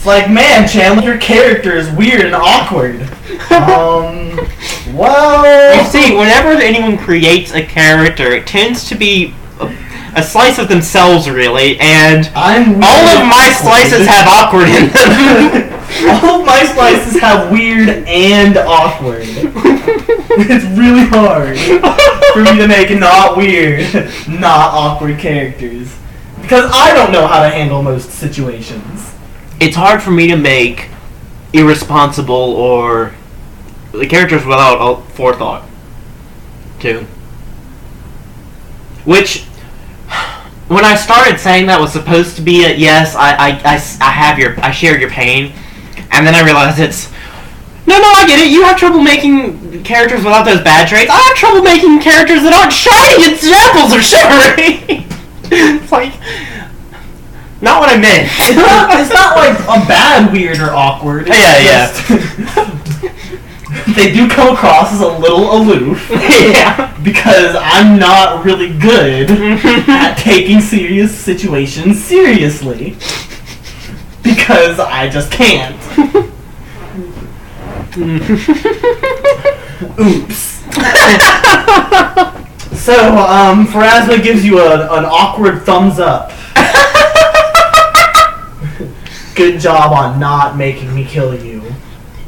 It's like, man, Chandler, your character is weird and awkward. Well... You see, whenever anyone creates a character, it tends to be a slice of themselves, really, and all of my slices have awkward in them. All of my slices have weird and awkward. It's really hard for me to make not weird, not awkward characters. Because I don't know how to handle most situations. It's hard for me to make irresponsible or the characters without forethought, too. Which, when I started saying that was supposed to be a yes, I share your pain, and then I realized it's no, I get it. You have trouble making characters without those bad traits. I have trouble making characters that aren't shiny examples or shimmery. It's like, not what I meant. It's not like a bad weird or awkward. Yeah. They do come across as a little aloof. Yeah. Because I'm not really good at taking serious situations seriously. Because I just can't. Oops. So, Pharasma gives you an awkward thumbs up. Good job on not making me kill you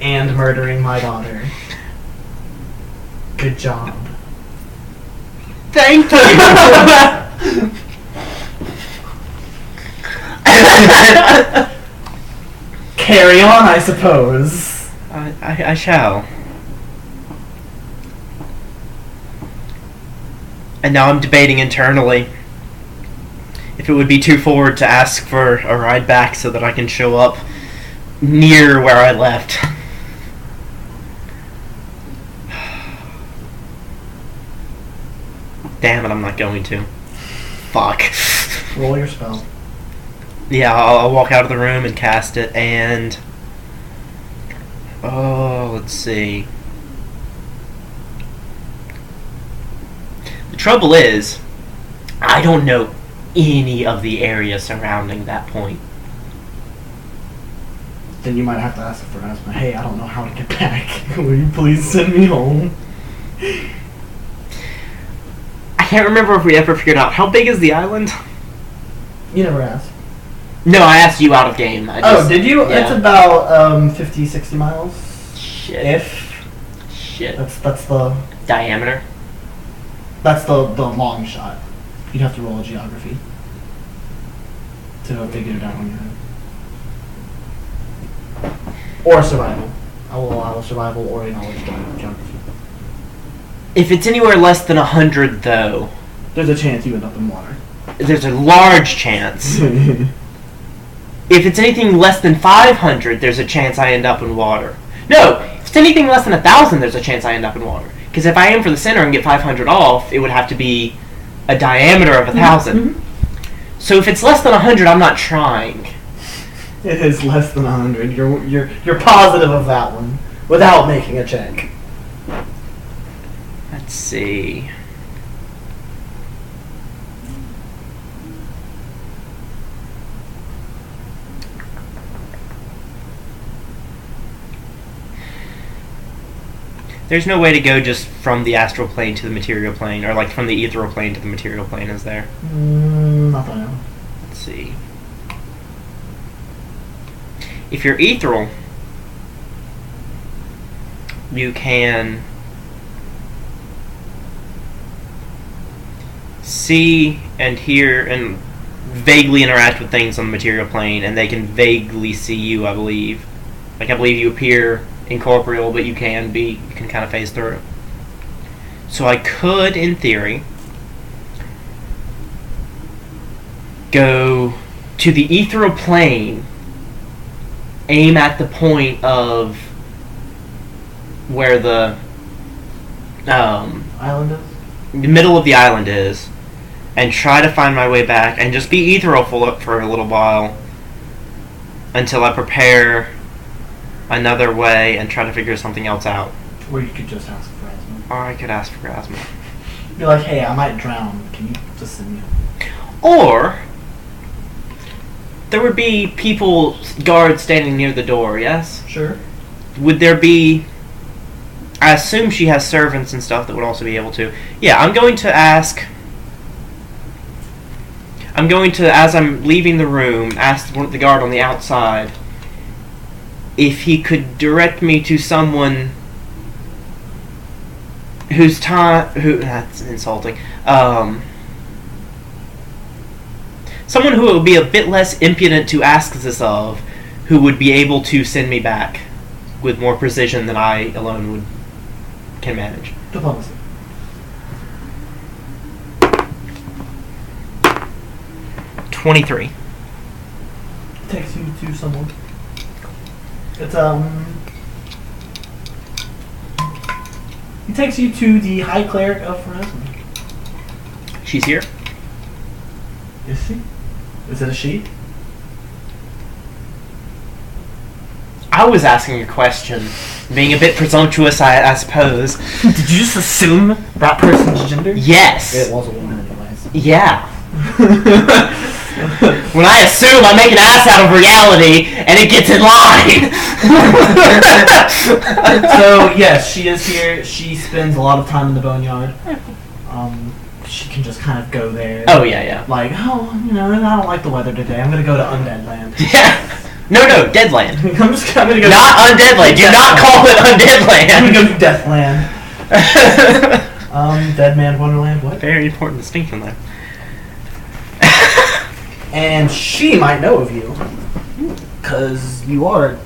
and murdering my daughter. Good job. Thank you. Carry on, I suppose. I shall. And now I'm debating internally if it would be too forward to ask for a ride back so that I can show up near where I left. Damn it, I'm not going to. Fuck. Roll your spell. Yeah, I'll walk out of the room and cast it, and... Oh, let's see. The trouble is, I don't know any of the area surrounding that point. Then you might have to ask Pharasma, hey, I don't know how to get back. Will you please send me home? I can't remember if we ever figured out, how big is the island? You never asked. No, I asked you out of game. Did you? Yeah. It's about 50, 60 miles. Shit. Shit. That's the diameter. That's the long shot. You'd have to roll a geography to figure it out on your own. Or survival. I will allow a survival or a knowledge geography. If it's anywhere less than 100, though, there's a chance you end up in water. There's a large chance. If it's anything less than 500, there's a chance I end up in water. No, if it's anything less than 1,000, there's a chance I end up in water. Because if I aim for the center and get 500 off, it would have to be a diameter of 1,000. Mm-hmm. So if it's less than 100, I'm not trying. It is less than 100. You're positive of that one without making a check. Let's see. There's no way to go just from the astral plane to the material plane, or like from the ethereal plane to the material plane, is there? Not that I know. Let's see. If you're ethereal, you can see and hear and vaguely interact with things on the material plane, and they can vaguely see you, I believe. Like, I believe you appear incorporeal, but you can kind of phase through. So I could, in theory, go to the ethereal plane, aim at the point of where the island is? The middle of the island is, and try to find my way back, and just be ethereal for a little while until I prepare another way and try to figure something else out. Or you could just ask for Asma. Or I could ask for Asma. Be like, hey, I might drown. Can you just send me? Or there would be people, guards standing near the door, yes? Sure. Would there be... I assume she has servants and stuff that would also be able to. Yeah, I'm going to ask... I'm going to, as I'm leaving the room, ask the guard on the outside if he could direct me to someone whose time... That's insulting. Someone who would be a bit less impudent to ask this of, who would be able to send me back with more precision than I alone can manage. Diplomacy. $23. Takes you to someone. It's He takes you to the High Cleric of Pharasma. She's here? Is she? Is it a she? I was asking a question. Being a bit presumptuous, I suppose. Did you just assume that person's gender? Yes. It was a woman anyways. Yeah. When I assume, I make an ass out of reality, and it gets in line. So, yes, she is here. She spends a lot of time in the boneyard. She can just kind of go there. Oh, yeah. Like, I don't like the weather today. I'm going to go to Undead Land. Yeah. No, Deadland. I'm going to go not Undead Land. Do not call it Undead Land. I'm going to go to Death Land. Dead Man Wonderland, what? Very important distinction there. And she might know of you. Because you are...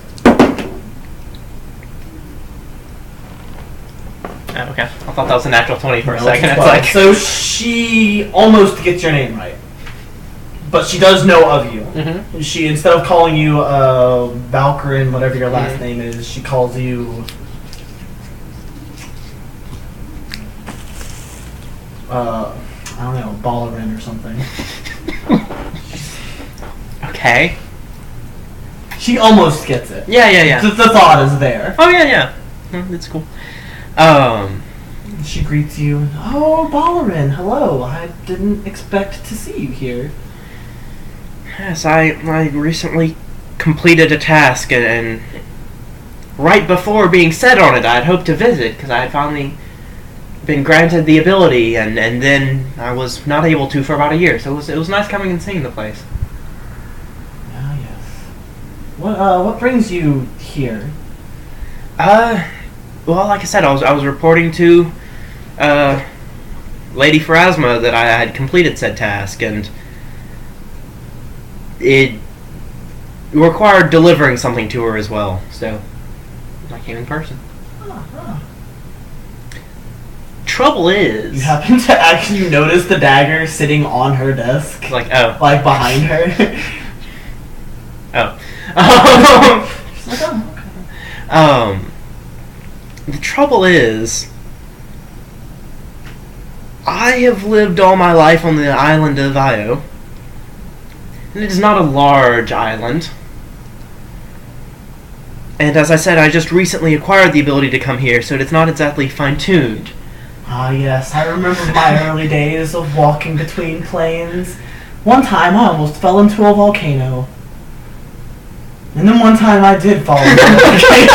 Oh, okay. I thought that was a natural 20 for a No, second. it's It's like... So she almost gets your name right. But she does know of you. Mm-hmm. She, instead of calling you Valkyrin, whatever your last name is, she calls you... I don't know, Ballerin or something. Okay. She almost gets it. Yeah. The thought is there. Oh, yeah. It's cool. She greets you. Oh, Ballerin, hello. I didn't expect to see you here. Yes, I recently completed a task, and right before being set on it, I'd hoped to visit, because I had finally been granted the ability, and then I was not able to for about a year, so it was nice coming and seeing the place. Ah, yes. What brings you here? Well, like I said, I was reporting to Lady Pharasma that I had completed said task, and it required delivering something to her as well, so I came in person. Trouble is... You happen to actually notice the dagger sitting on her desk. Like, oh. Like, behind her. Oh. She's like, oh, okay. The trouble is... I have lived all my life on the island of Io. And it is not a large island. And as I said, I just recently acquired the ability to come here, so it's not exactly fine-tuned. Ah, yes, I remember my early days of walking between planes. One time I almost fell into a volcano. And then one time I did fall into a volcano.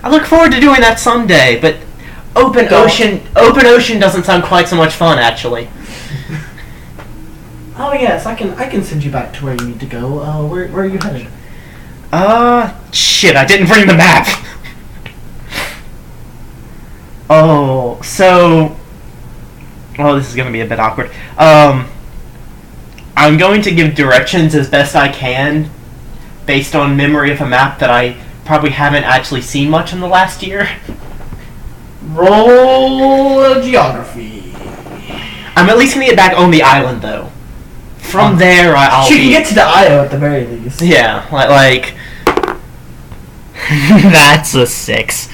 I look forward to doing that someday, but open ocean doesn't sound quite so much fun, actually. Oh yes, I can send you back to where you need to go. Where are you headed? Shit, I didn't bring the map. Oh, so... Oh, this is going to be a bit awkward. I'm going to give directions as best I can based on memory of a map that I probably haven't actually seen much in the last year. Roll geography. I'm at least going to get back on the island, though. From there, I'll She can get to the Io at the very least. Yeah, like... That's a 6.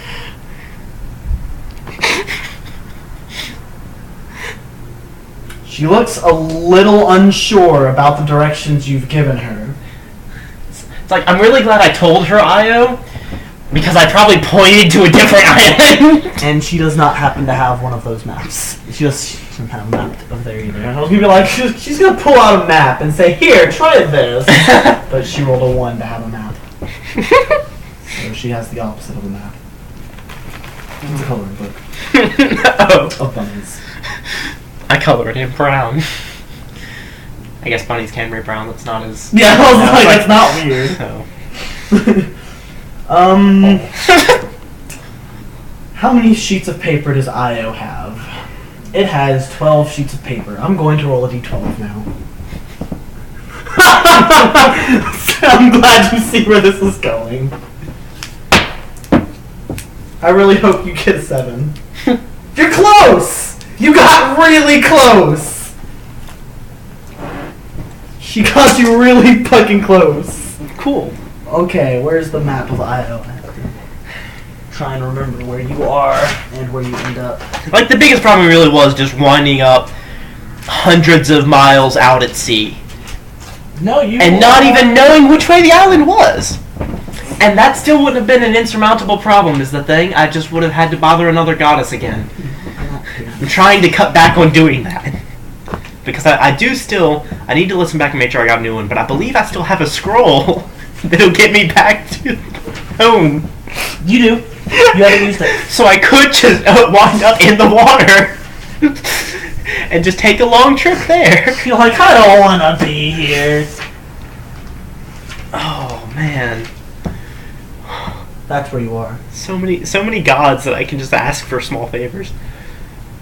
She looks a little unsure about the directions you've given her. It's like, I'm really glad I told her Io, Because I probably pointed to a different island. And she does not happen to have one of those maps. She doesn't have a map of there either. I was gonna be like, she's gonna pull out a map and say, here, try this. But she rolled a 1 to have a map. So she has the opposite of a map. It's a coloring book. Of bunnies. I colored in brown. I guess bunnies can be brown. That's not as... Yeah, I was like, that's not weird. How many sheets of paper does Io have? It has 12 sheets of paper. I'm going to roll a d12 now. I'm glad you see where this is going. I really hope you get a 7. You're close! You got really close! She got you really fucking close. Cool. Okay, where's the map of Io? Try and remember where you are and where you end up. Like, the biggest problem really was just winding up hundreds of miles out at sea. No, you and not even knowing which way the island was. And that still wouldn't have been an insurmountable problem, is the thing. I just would have had to bother another goddess again. I'm trying to cut back on doing that. Because I need to listen back and make sure I got a new one, but I believe I still have a scroll that'll get me back to home. You do. You haven't used it. So I could just wind up in the water and just take a long trip there. You're like, I don't want to be here. Oh, man. That's where you are. So many gods that I can just ask for small favors.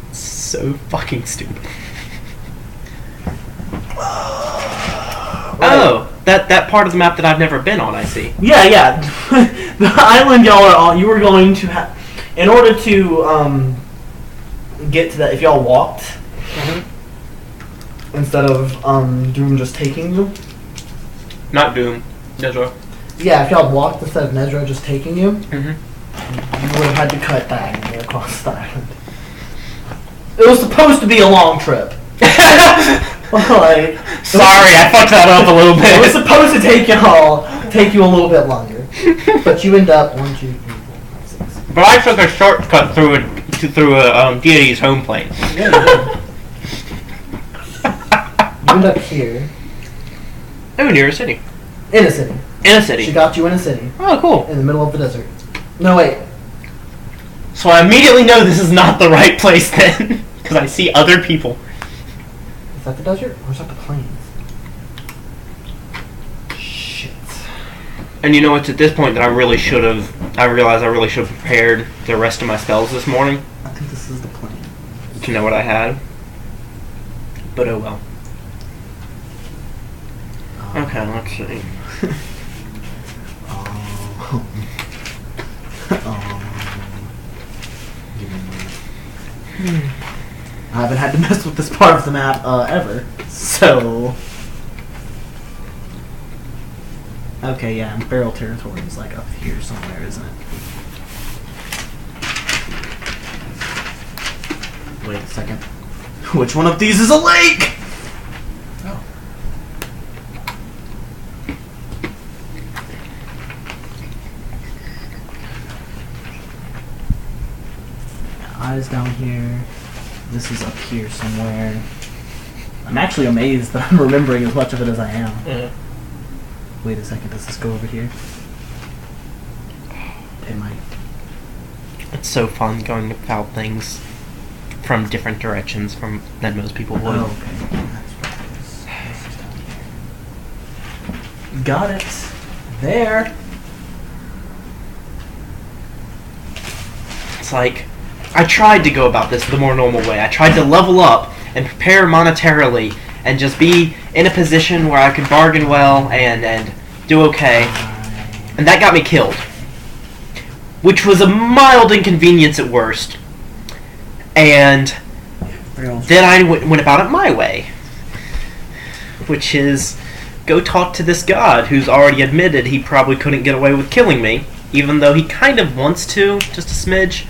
It's so fucking stupid. Oh, that part of the map that I've never been on, I see. Yeah. The island y'all are on, you were going to have... In order to get to that, if y'all walked, instead of Doom just taking you... Not Doom. Nezra. Yeah, if y'all walked instead of Nezra just taking you, Mm-hmm. you would have had to cut diagonally across the island. It was supposed to be a long trip. Like, sorry, I fucked that up a little bit. It was supposed to take you a little bit longer, but you end up 1, 2, 3, 4, 5, 6. But I took a shortcut through a deity's home plane. Yeah, you did. You end up here. Oh, near a city. In a city. In a city. She got you in a city. Oh, cool. In the middle of the desert. No, wait. So I immediately know this is not the right place then, because I see other people. Is that the desert or is that the plains? Shit. And you know, it's at this point that I realize I really should have prepared the rest of my spells this morning. I think this is the plains. To know what I had. But oh well. Okay, let's see. I haven't had to mess with this part of the map ever, so... Okay, yeah, and Feral Territory is like up here somewhere, isn't it? Wait a second. Which one of these is a lake? Oh. Eyes down here. This is up here somewhere. I'm actually amazed that I'm remembering as much of it as I am. Mm-hmm. Wait a second, does this go over here? It might. It's so fun going about things from different directions than most people would. Oh, okay. That's what it is. This is down here. Got it. There. It's like, I tried to go about this the more normal way. I tried to level up and prepare monetarily and just be in a position where I could bargain well and do okay. And that got me killed. Which was a mild inconvenience at worst. And then I went about it my way. Which is, go talk to this god who's already admitted he probably couldn't get away with killing me. Even though he kind of wants to, just a smidge.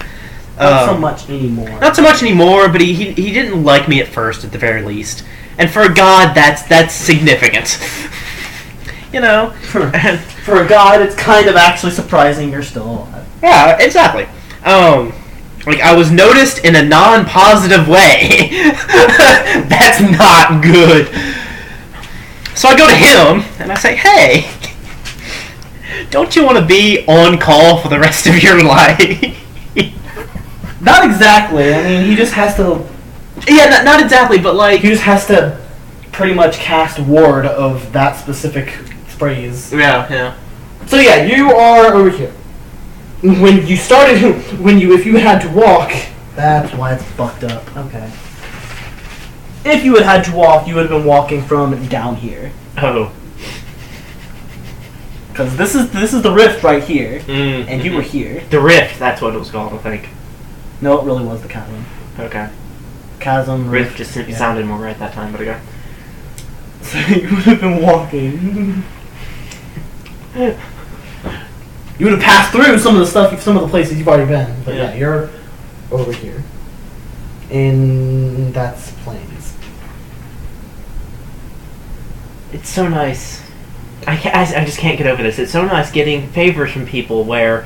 Not so much anymore. Not so much anymore, but he didn't like me at first, at the very least. And for a god, that's significant. You know? For a god, it's kind of actually surprising you're still alive. Yeah, exactly. Like, I was noticed in a non-positive way. That's not good. So I go to him, and I say, hey, don't you want to be on call for the rest of your life? Not exactly. I mean, he just has to... Yeah, not exactly, but like... He just has to pretty much cast ward of that specific phrase. Yeah. So yeah, you are over here. When you started... If you had to walk... That's why it's fucked up. Okay. If you had to walk, you would have been walking from down here. Oh. Because this is the rift right here, Mm-hmm. and you were here. The rift, that's what it was called, I think. No, it really was the chasm. Okay. Chasm, Rift just sounded more right that time, but okay. So you would have been walking. You would have passed through some of the places you've already been. But yeah, you're over here. And that's plains. It's so nice. I just can't get over this. It's so nice getting favors from people where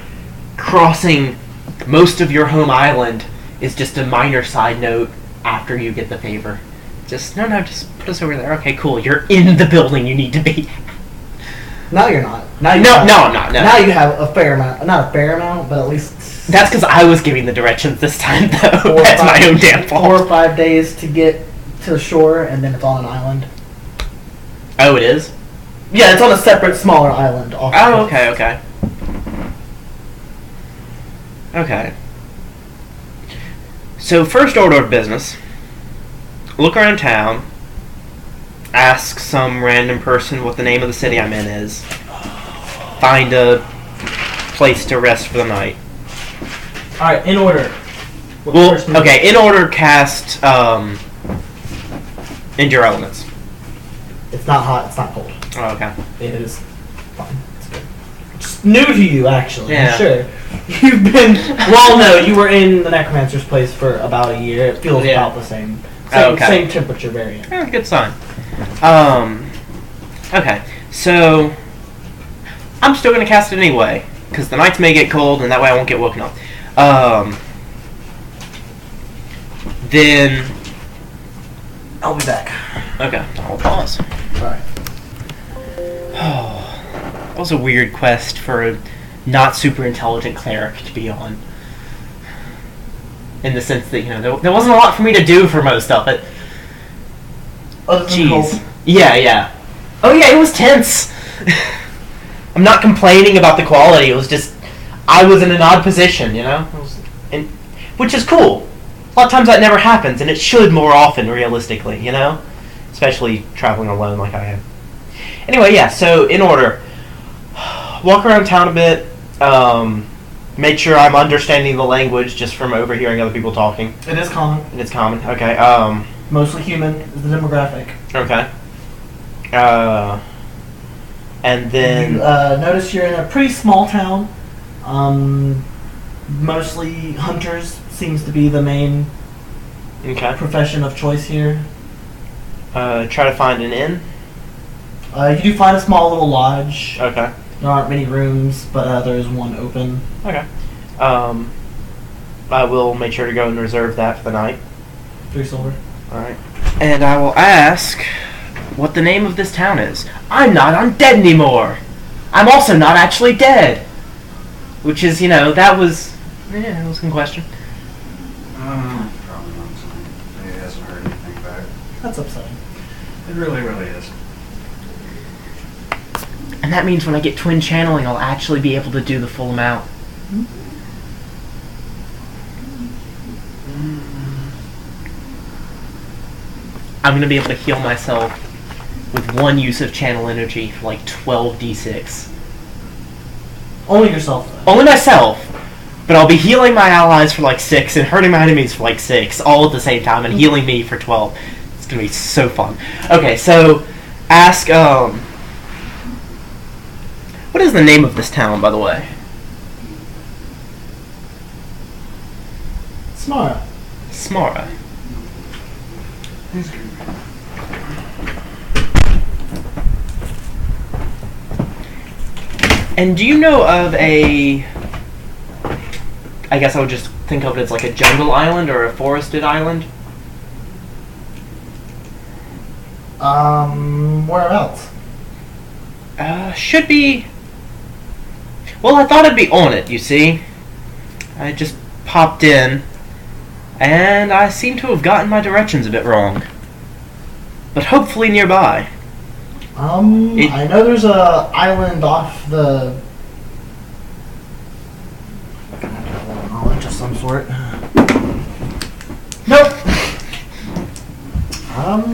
crossing most of your home island is just a minor side note after you get the favor. Just just put us over there. Okay, cool. You're in the building you need to be. Now you're not. No, I'm not. No. Now you have a fair amount. Not a fair amount, but at least... That's because I was giving the directions this time, though. That's my own damn fault. 4 or 5 days to get to the shore, and then it's on an island. Oh, it is? Yeah, it's on a separate, smaller island. Off Oh, okay. Okay. So, first order of business, look around town, ask some random person what the name of the city I'm in is, find a place to rest for the night. Alright, in order. In order, cast Endure Elements. It's not hot, it's not cold. Oh, okay. It is fine. It's good. It's new to you, actually. Yeah. I'm sure. You've been... Well, no, you were in the Necromancer's place for about a year. It feels about the same. Same temperature variant. Yeah, good sign. Okay. So, I'm still going to cast it anyway, because the nights may get cold, and that way I won't get woken up. Then... I'll be back. Okay, I'll pause. Alright. That was a weird quest for a not super intelligent cleric to be on. In the sense that, there wasn't a lot for me to do for most of it. Jeez. Yeah. Oh yeah, it was tense. I'm not complaining about the quality, it was just, I was in an odd position, which is cool. A lot of times that never happens, and it should more often, realistically, Especially traveling alone like I am. Anyway, yeah, so in order, walk around town a bit, make sure I'm understanding the language just from overhearing other people talking. It is common. It's common, okay. Mostly human is the demographic. Okay. And then... You notice you're in a pretty small town. Mostly hunters seems to be the main profession of choice here. Try to find an inn? You do find a small little lodge. Okay. There aren't many rooms, but there is one open. Okay. I will make sure to go and reserve that for the night. 3 silver. Alright. And I will ask what the name of this town is. I'm not undead anymore! I'm also not actually dead! Which is, that was a good question. Probably not something. He hasn't heard anything back. That's upsetting. It really, really is. And that means when I get twin channeling, I'll actually be able to do the full amount. I'm going to be able to heal myself with 1 use of channel energy for like 12d6. Only yourself, though. Only myself. But I'll be healing my allies for like 6 and hurting my enemies for like 6, all at the same time, and healing me for 12. It's going to be so fun. Okay, so ask, what is the name of this town, by the way? Smara. Smara. And do you know of a... I guess I would just think of it as like a jungle island or a forested island? Whereabouts? Should be... Well, I thought I'd be on it, you see. I just popped in, and I seem to have gotten my directions a bit wrong. But hopefully nearby. I know there's a island off the... knowledge of some sort. Nope!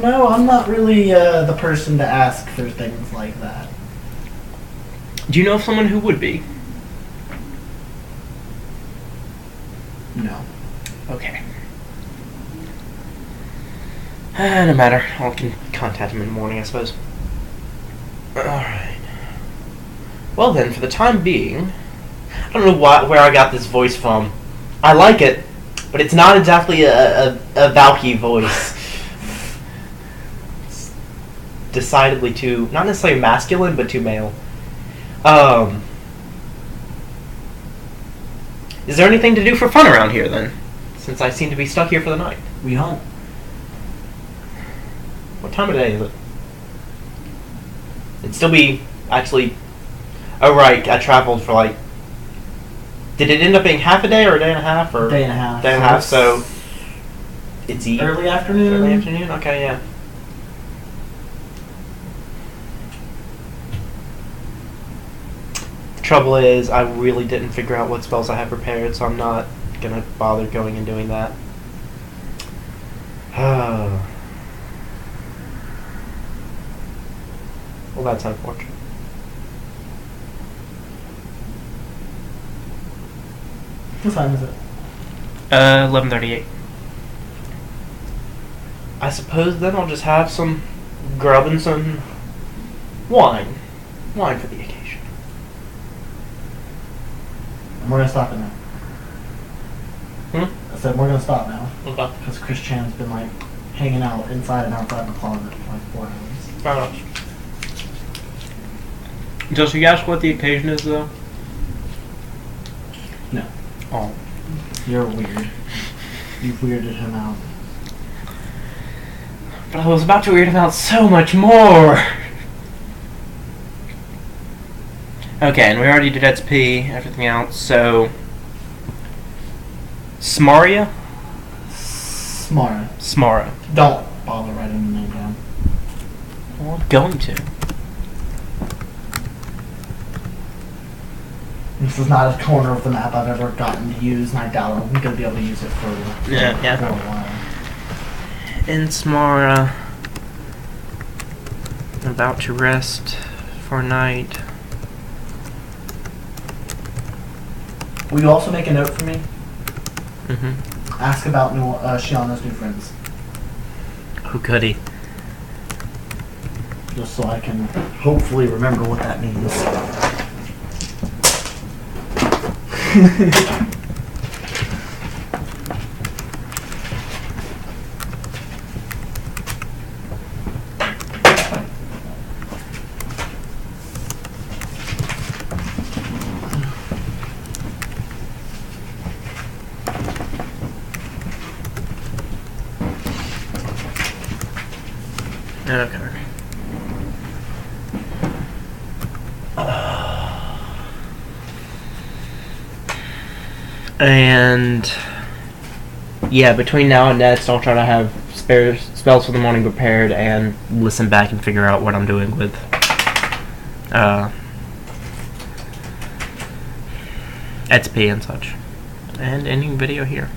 No, I'm not really, the person to ask for things like that. Do you know of someone who would be? No. Okay. No matter. I can contact him in the morning, I suppose. Alright. Well then, for the time being... I don't know where I got this voice from. I like it, but it's not exactly a Valky voice. It's decidedly too... not necessarily masculine, but too male. Is there anything to do for fun around here, then? Since I seem to be stuck here for the night. We hunt. What time of day is it? It'd still be, actually... Oh, right, I traveled for, like... Did it end up being half a day or a day and a half? Or Day and a half. Day and a half, so... It's Early afternoon? Early afternoon? Okay, yeah. The trouble is, I really didn't figure out what spells I have prepared, so I'm not gonna bother going and doing that. Well, that's unfortunate. What time is it? 11:38. I suppose then I'll just have some grub and some wine. Wine for the occasion. And we're gonna stop it now. Hmm? I said we're gonna stop now. Okay. Because Chris Chan's been like hanging out inside and outside the closet for like 4 hours. Fair enough. Does he ask what the occasion is, though? No. Oh. You're weird. You weirded him out. But I was about to weird him out so much more! Okay, and we already did XP, everything else, so... Smaria? Smart. Smara. Don't bother writing the name down. Well, I'm going to. This is not a corner of the map I've ever gotten to use, and I doubt I'm going to be able to use it for a while. In Smara. About to rest for night. Will you also make a note for me? Mm-hmm. Ask about Shiana's new friends. Oh, goody. Just so I can hopefully remember what that means. Okay. And yeah, between now and next, I'll try to have spare spells for the morning prepared and listen back and figure out what I'm doing with XP and such. And ending video here.